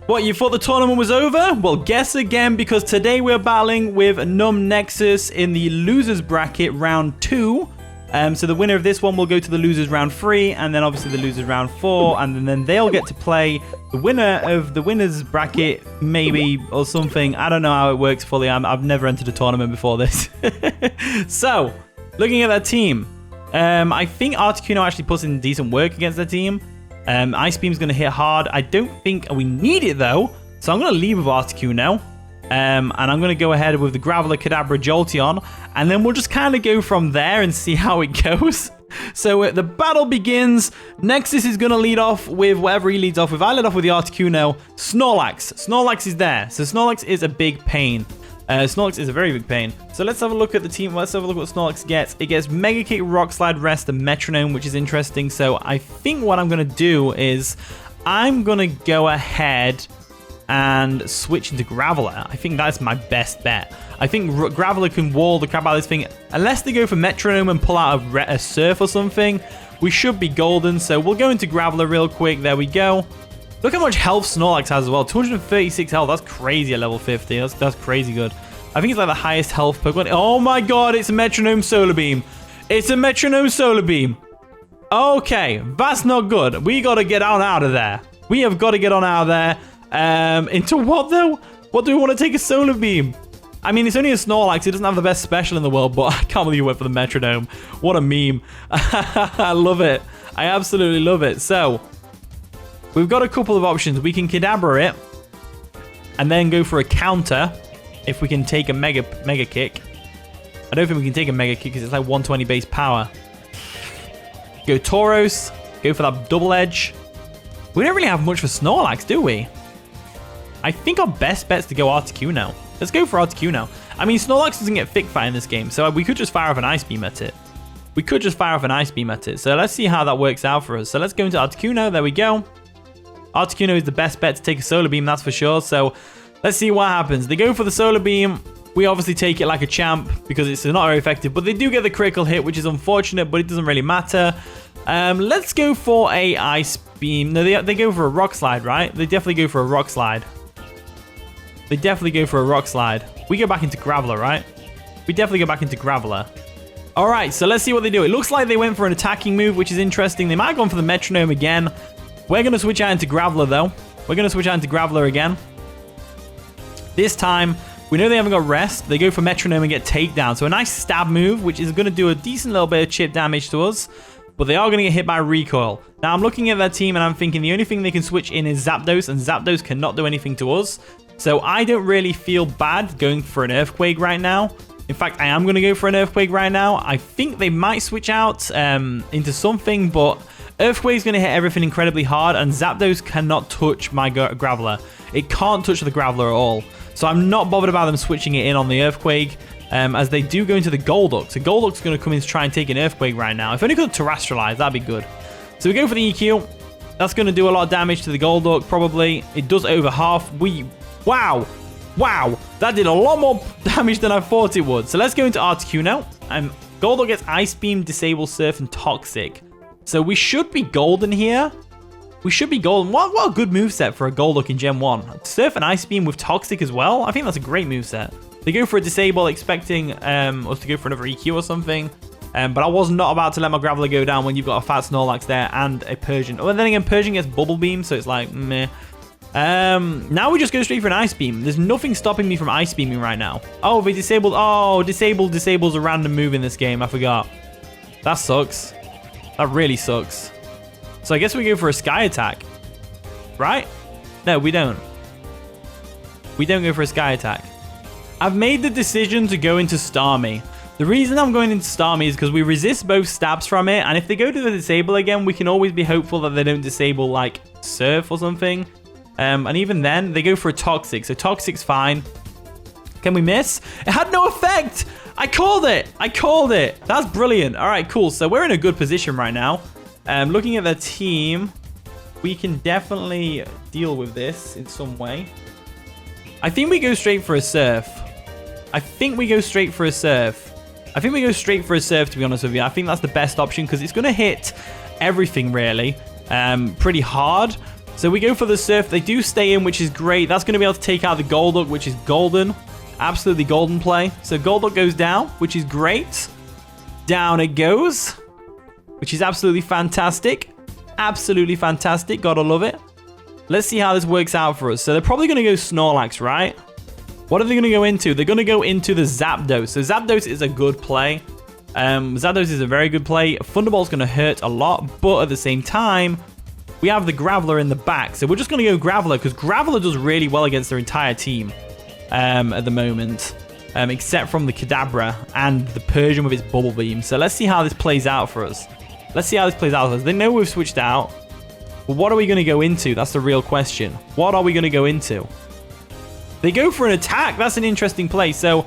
What, you thought the tournament was over? Well, guess again, because today we're battling with NumbNexus in the losers bracket round 2. So the winner of this one will go to the losers round 3, and then obviously the losers round 4, and then they'll get to play the winner of the winners bracket, maybe, or something. I don't know how it works fully. I've never entered a tournament before this. So, looking at that team, I think Articuno actually puts in decent work against their team. Ice Beam's going to hit hard. I don't think we need it, though. So I'm going to leave with Articuno. And I'm going to go ahead with the Graveler, Kadabra, Jolteon. And then we'll just kind of go from there and see how it goes. So the battle begins. Nexus is going to lead off with whatever he leads off with. I led off with the Articuno. Snorlax. Snorlax is there. So Snorlax is a big pain. Snorlax is a very big pain. So let's have a look at the team. Let's have a look at what Snorlax gets. It gets Mega Kick, Rock Slide, Rest, and Metronome, which is interesting. So I think what I'm going to do is I'm going to go ahead and switch into Graveler. I think that's my best bet. I think Graveler can wall the crap out of this thing. Unless they go for Metronome and pull out a Surf or something, we should be golden. So we'll go into Graveler real quick. There we go. Look how much health Snorlax has as well. 236 health. That's crazy at level 50. That's crazy good. I think it's like the highest health Pokemon. Oh my god, it's a Metronome Solar Beam. It's a Metronome Solar Beam. Okay, that's not good. We got to get on out of there. We have got to get on out of there. Into what though? What do we want to take a Solar Beam? I mean, it's only a Snorlax. It doesn't have the best special in the world, but I can't believe you went for the Metronome. What a meme. I love it. I absolutely love it. So, we've got a couple of options. We can Kadabra it and then go for a counter if we can take a Mega Kick. I don't think we can take a Mega Kick because it's like 120 base power. Go Tauros. Go for that Double Edge. We don't really have much for Snorlax, do we? I think our best bet's to go Articuno. Let's go for Articuno. I mean, Snorlax doesn't get Thick Fight in this game, so we could just fire off an Ice Beam at it. So let's see how that works out for us. So let's go into Articuno. There we go. Articuno is the best bet to take a Solar Beam, that's for sure. So let's see what happens. They go for the Solar Beam. We obviously take it like a champ because it's not very effective, but they do get the critical hit, which is unfortunate, but it doesn't really matter. Let's go for a Ice Beam. No, they go for a Rock Slide, right? They definitely go for a Rock Slide. We go back into Graveler, right? We definitely go back into Graveler. All right, so let's see what they do. It looks like they went for an attacking move, which is interesting. They might have gone for the Metronome again. We're going to switch out into Graveler, though. We're going to switch out into Graveler again. This time, we know they haven't got Rest. They go for Metronome and get Takedown. So a nice stab move, which is going to do a decent little bit of chip damage to us. But they are going to get hit by Recoil. Now, I'm looking at their team, and I'm thinking the only thing they can switch in is Zapdos, and Zapdos cannot do anything to us. So I don't really feel bad going for an Earthquake right now. In fact, I am going to go for an Earthquake right now. I think they might switch out into something, but Earthquake's going to hit everything incredibly hard, and Zapdos cannot touch my Graveler. It can't touch the Graveler at all. So I'm not bothered about them switching it in on the Earthquake, as they do go into the Golduck. So Golduck's going to come in to try and take an Earthquake right now. If only could Terrestrialize, that'd be good. So we go for the EQ. That's going to do a lot of damage to the Golduck, probably. It does over half. Wow, that did a lot more damage than I thought it would. So let's go into Articuno. Golduck gets Ice Beam, Disable, Surf, and Toxic. So we should be golden here. What a good moveset for a Golduck in Gen 1. Surf and Ice Beam with Toxic as well. I think that's a great moveset. They go for a Disable, expecting us to go for another EQ or something. But I was not about to let my Graveler go down when you've got a fat Snorlax there and a Persian. Oh, and then again, Persian gets Bubble Beam, so it's like, meh. Now we just go straight for an Ice Beam. There's nothing stopping me from Ice Beaming right now. Oh, they disabled. Oh, disables a random move in this game. I forgot. That sucks. That really sucks. So I guess we go for a Sky Attack. Right? No, we don't. We don't go for a Sky Attack. I've made the decision to go into Starmie. The reason I'm going into Starmie is because we resist both stabs from it. And if they go to the Disable again, we can always be hopeful that they don't disable like Surf or something. And even then, they go for a Toxic. So Toxic's fine. Can we miss? It had no effect. I called it. That's brilliant. All right, cool. So we're in a good position right now. Looking at their team, we can definitely deal with this in some way. I think we go straight for a Surf. To be honest with you. I think that's the best option because it's going to hit everything, really, pretty hard. So we go for the Surf. They do stay in, which is great. That's going to be able to take out the Golduck, which is golden. Absolutely golden play. So Golduck goes down, which is great. Down it goes, which is absolutely fantastic. Absolutely fantastic. Gotta love it. Let's see how this works out for us. So they're probably going to go Snorlax, right? What are they going to go into? They're going to go into the Zapdos. So Zapdos is a good play. Zapdos is a very good play. Thunderbolt's going to hurt a lot, but at the same time, we have the Graveler in the back. So we're just going to go Graveler because Graveler does really well against their entire team at the moment, except from the Kadabra and the Persian with its Bubble Beam. So let's see how this plays out for us. Let's see how this plays out for us. They know we've switched out, but what are we going to go into? That's the real question. What are we going to go into? They go for an attack. That's an interesting play. So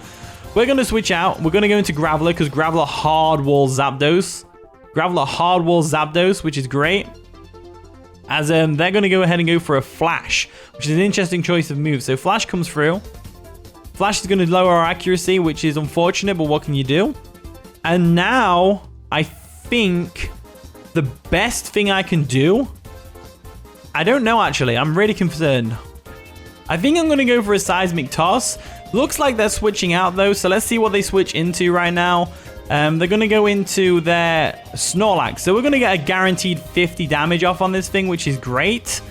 we're going to switch out. We're going to go into Graveler because Graveler hard walls Zapdos. Graveler hard walls Zapdos, which is great. As they're going to go ahead and go for a Flash, which is an interesting choice of moves. So Flash comes through. Flash is going to lower our accuracy, which is unfortunate, but what can you do? And now I think the best thing I can do, I don't know actually. I'm really concerned. I think I'm going to go for a Seismic Toss. Looks like they're switching out though, so let's see what they switch into right now. They're going to go into their Snorlax. So we're going to get a guaranteed 50 damage off on this thing, which is great.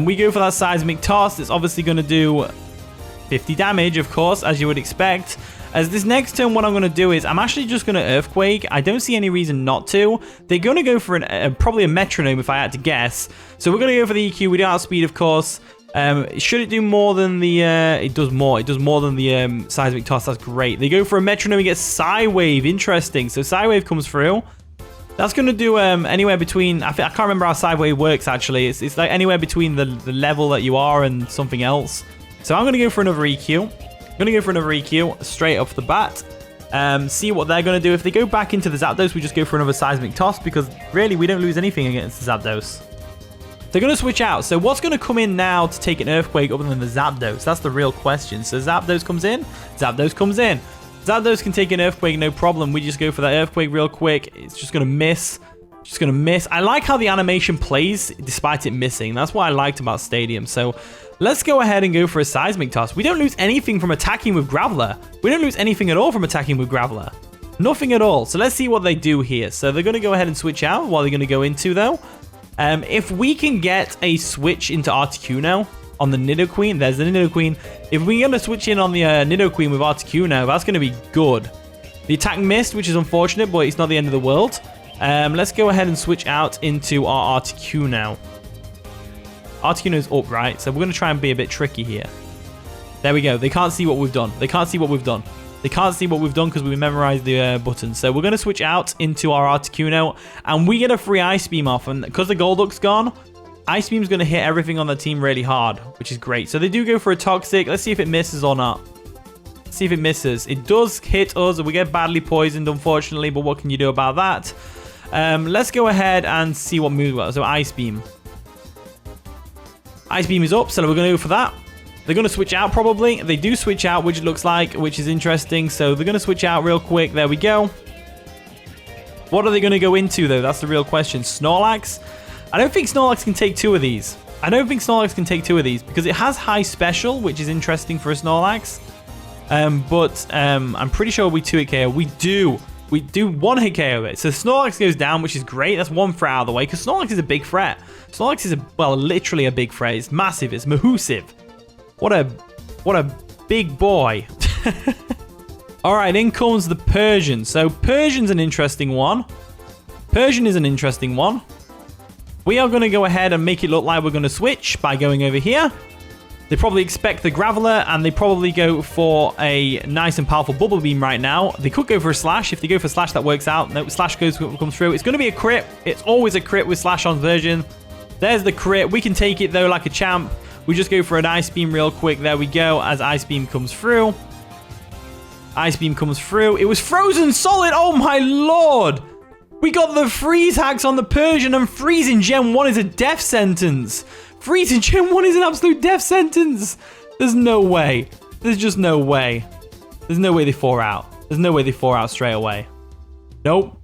We go for that Seismic Toss. It's obviously going to do 50 damage, of course, as you would expect. As this next turn, what I'm going to do is I'm actually just going to Earthquake. I don't see any reason not to. They're going to go for probably a Metronome if I had to guess. So we're going to go for the EQ. We don't have speed, of course. Should it do more than the it does more. It does more than the Seismic Toss. That's great. They go for a Metronome and get Psywave. Interesting. So Psywave comes through. That's going to do anywhere between, I can't remember how Psywave works actually. It's like anywhere between the level that you are and something else. So I'm going to go for another EQ. I'm going to go for another EQ straight off the bat. See what they're going to do. If they go back into the Zapdos, we just go for another Seismic Toss because really we don't lose anything against the Zapdos. They're going to switch out. So what's going to come in now to take an Earthquake other than the Zapdos? That's the real question. So Zapdos comes in. Zapdos comes in. Zapdos can take an Earthquake, no problem. We just go for that Earthquake real quick. It's just going to miss. Just going to miss. I like how the animation plays despite it missing. That's what I liked about Stadium. So let's go ahead and go for a Seismic Toss. We don't lose anything from attacking with Graveler. We don't lose anything at all from attacking with Graveler. Nothing at all. So let's see what they do here. So they're going to go ahead and switch out. What are they going to go into though? If we can get a switch into Articuno on the Nidoqueen, there's the Nidoqueen. If we get a switch in on the Nidoqueen with Articuno, that's going to be good. The attack missed, which is unfortunate, but it's not the end of the world. Let's go ahead and switch out into our Articuno. Articuno's up, right? So we're going to try and be a bit tricky here. There we go. They can't see what we've done. They can't see what we've done. They can't see what we've done because we memorized the buttons. So we're going to switch out into our Articuno, and we get a free Ice Beam off. And because the Golduck's gone, Ice Beam's going to hit everything on the team really hard, which is great. So they do go for a Toxic. Let's see if it misses or not. Let's see if it misses. It does hit us. We get badly poisoned, unfortunately, but what can you do about that? Let's go ahead and see what moves well. So Ice Beam. Ice Beam is up, so we're going to go for that. They're going to switch out probably. They do switch out, which it looks like, which is interesting. So they're going to switch out real quick. There we go. What are they going to go into, though? That's the real question. Snorlax? I don't think Snorlax can take two of these. I don't think Snorlax can take two of these because it has high special, which is interesting for a Snorlax. But I'm pretty sure we 2-hit KO. We do 1-hit KO it. So Snorlax goes down, which is great. That's one threat out of the way because Snorlax is a big threat. Snorlax is, well, literally a big threat. It's massive. It's mahoosive. What a big boy. All right, in comes the Persian. So Persian's an interesting one. Persian is an interesting one. We are going to go ahead and make it look like we're going to switch by going over here. They probably expect the Graveler, and they probably go for a nice and powerful Bubble Beam right now. They could go for a Slash. If they go for Slash, that works out. No, Slash comes through. It's going to be a crit. It's always a crit with Slash on version. There's the crit. We can take it, though, like a champ. We just go for an Ice Beam real quick. There we go, as Ice Beam comes through. Ice Beam comes through. It was frozen solid. Oh, my lord. We got the freeze hacks on the Persian, and freezing Gen 1 is a death sentence. Freezing Gen 1 is an absolute death sentence. There's no way. There's just no way. There's no way they 4 out. There's no way they 4 out straight away. Nope.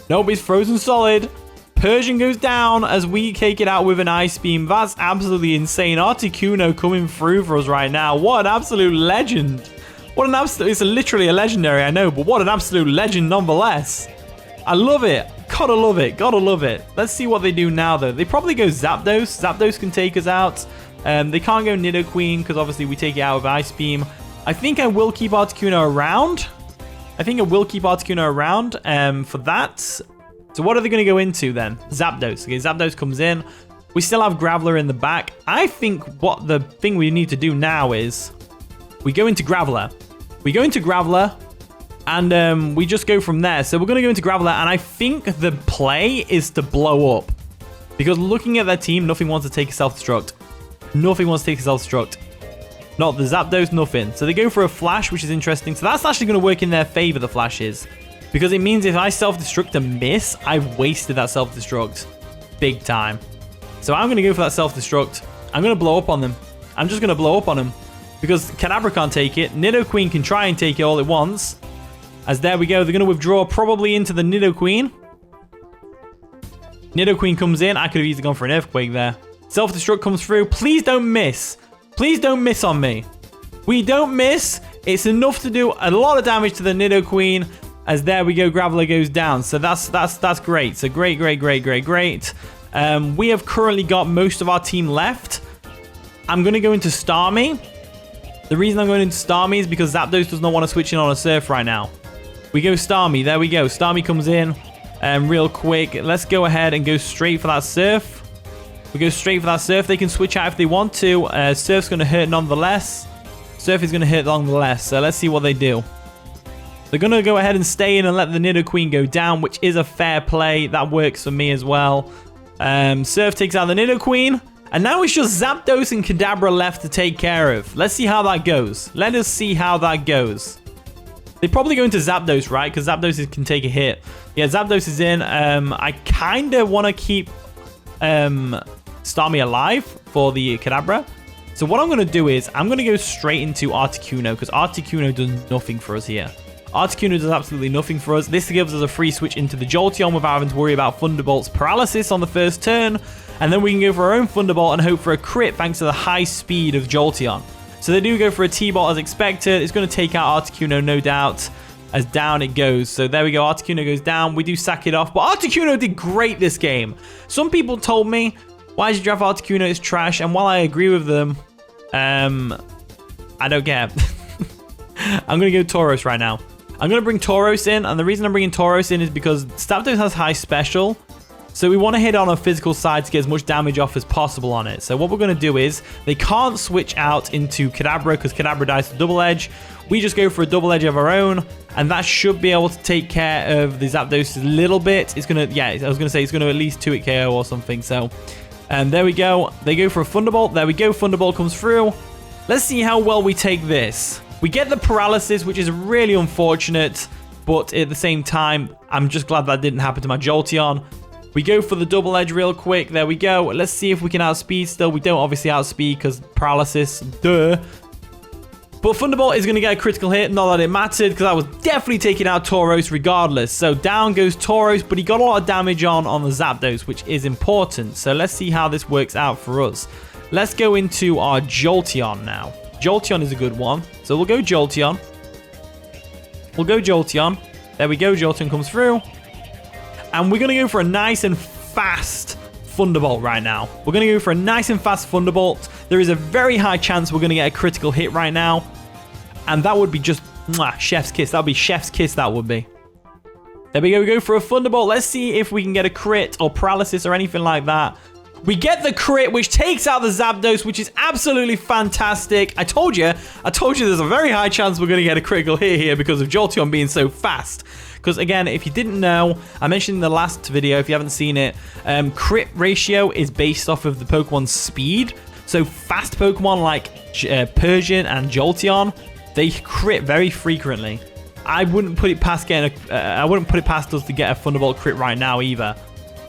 Nope, it's frozen solid. Persian goes down as we take it out with an Ice Beam. That's absolutely insane. Articuno coming through for us right now. What an absolute legend. What an absolute... It's literally a legendary, I know, but what an absolute legend nonetheless. I love it. Gotta love it. Gotta love it. Let's see what they do now, though. They probably go Zapdos. Zapdos can take us out. They can't go Nidoqueen because obviously we take it out with Ice Beam. I think I will keep Articuno around. For that. So what are they going to go into then? Zapdos. Okay, Zapdos comes in. We still have Graveler in the back. I think what the thing we need to do now is we go into Graveler. And we just go from there. So we're going to go into Graveler, and I think the play is to blow up. Because looking at their team, nothing wants to take a self-destruct. Not the Zapdos, nothing. So they go for a Flash, which is interesting. So that's actually going to work in their favor, the Flash is. Because it means if I self-destruct and miss, I've wasted that self-destruct. Big time. So I'm going to go for that self-destruct. I'm going to blow up on them. I'm just going to blow up on them. Because Kadabra can't take it. Nidoqueen can try and take it all at once. As there we go. They're going to withdraw probably into the Nidoqueen. Nidoqueen comes in. I could have easily gone for an Earthquake there. Self-destruct comes through. Please don't miss. Please don't miss on me. We don't miss. It's enough to do a lot of damage to the Nidoqueen. As there we go, Graveler goes down. So that's great. So great. We have currently got most of our team left. I'm going to go into Starmie. The reason I'm going into Starmie is because Zapdos does not want to switch in on a Surf right now. We go Starmie. There we go. Starmie comes in real quick. Let's go ahead and go straight for that Surf. We go straight for that Surf. They can switch out if they want to. Surf's going to hurt nonetheless. Surf is going to hurt nonetheless. So let's see what they do. They're going to go ahead and stay in and let the Nidoqueen go down, which is a fair play. That works for me as well. Surf takes out the Nidoqueen. And now it's just Zapdos and Kadabra left to take care of. Let's see how that goes. Let us see how that goes. They probably go into Zapdos, right? Because Zapdos can take a hit. Yeah, Zapdos is in. I kind of want to keep Starmie alive for the Kadabra. So what I'm going to do is I'm going to go straight into Articuno because Articuno does nothing for us here. Articuno does absolutely nothing for us. This gives us a free switch into the Jolteon without having to worry about Thunderbolt's paralysis on the first turn. And then we can go for our own Thunderbolt and hope for a crit thanks to the high speed of Jolteon. So they do go for a T-Bolt as expected. It's going to take out Articuno, no doubt, as down it goes. So there we go. Articuno goes down. We do sack it off. But Articuno did great this game. Some people told me, why did you draft Articuno? It's trash. And while I agree with them, I don't care. I'm going to go Tauros right now. I'm going to bring Tauros in. And the reason I'm bringing Tauros in is because Zapdos has high special. So we want to hit on a physical side to get as much damage off as possible on it. So what we're going to do is they can't switch out into Kadabra because Kadabra dies to Double Edge. We just go for a Double Edge of our own. And that should be able to take care of the Zapdos a little bit. It's going to, yeah, I was going to say it's going to at least 2-hit KO or something. So there we go. They go for a Thunderbolt. There we go. Thunderbolt comes through. Let's see how well we take this. We get the paralysis, which is really unfortunate. But at the same time, I'm just glad that didn't happen to my Jolteon. We go for the Double Edge real quick. There we go. Let's see if we can outspeed still. We don't obviously outspeed because paralysis. Duh. But Thunderbolt is going to get a critical hit. Not that it mattered because I was definitely taking out Tauros regardless. So down goes Tauros, but he got a lot of damage on the Zapdos, which is important. So let's see how this works out for us. Let's go into our Jolteon now. Jolteon is a good one. So we'll go Jolteon. There we go. Jolteon comes through. And we're going to go for a nice and fast Thunderbolt right now. We're going to go for a nice and fast Thunderbolt. There is a very high chance we're going to get a critical hit right now. And that would be just chef's kiss. That would be chef's kiss, that would be. There we go. We go for a Thunderbolt. Let's see if we can get a crit or paralysis or anything like that. We get the crit, which takes out the Zapdos, which is absolutely fantastic. I told you there's a very high chance we're going to get a critical hit here because of Jolteon being so fast. Because again, if you didn't know, I mentioned in the last video, if you haven't seen it, crit ratio is based off of the Pokemon's speed. So fast Pokemon like Persian and Jolteon, they crit very frequently. I wouldn't put it past us to get a Thunderbolt crit right now either.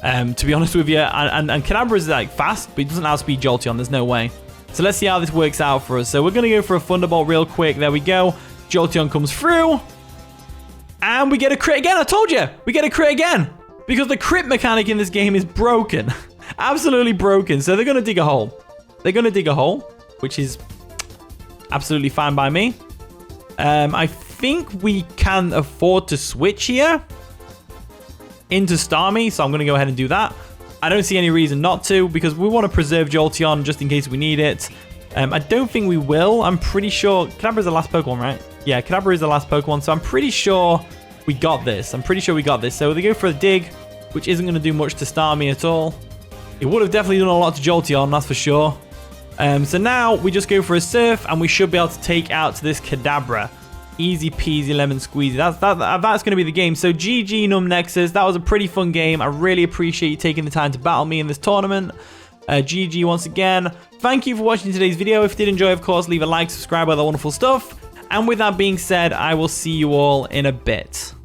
To be honest with you, and Kadabra is like fast, but he doesn't outspeed Jolteon. There's no way. So let's see how this works out for us. So we're gonna go for a Thunderbolt real quick. There we go. Jolteon comes through. And we get a crit again. I told you. We get a crit again. because the crit mechanic in this game is broken. Absolutely broken. So they're going to dig a hole. They're going to dig a hole, which is absolutely fine by me. I think we can afford to switch here into Starmie, so I'm going to go ahead and do that. I don't see any reason not to, because we want to preserve Jolteon just in case we need it. I don't think we will. I'm pretty sure Kadabra is the last Pokemon, right? Yeah, Kadabra is the last Pokemon, so I'm pretty sure we got this. So they go for a dig, which isn't going to do much to Starmie at all. It would have definitely done a lot to Jolteon, that's for sure. So now we just go for a Surf, and we should be able to take out this Kadabra. Easy peasy lemon squeezy. That's going to be the game. So GG NumbNexus. That was a pretty fun game. I really appreciate you taking the time to battle me in this tournament. GG once again. Thank you for watching today's video. If you did enjoy, of course, leave a like, subscribe, all that wonderful stuff. And with that being said, I will see you all in a bit.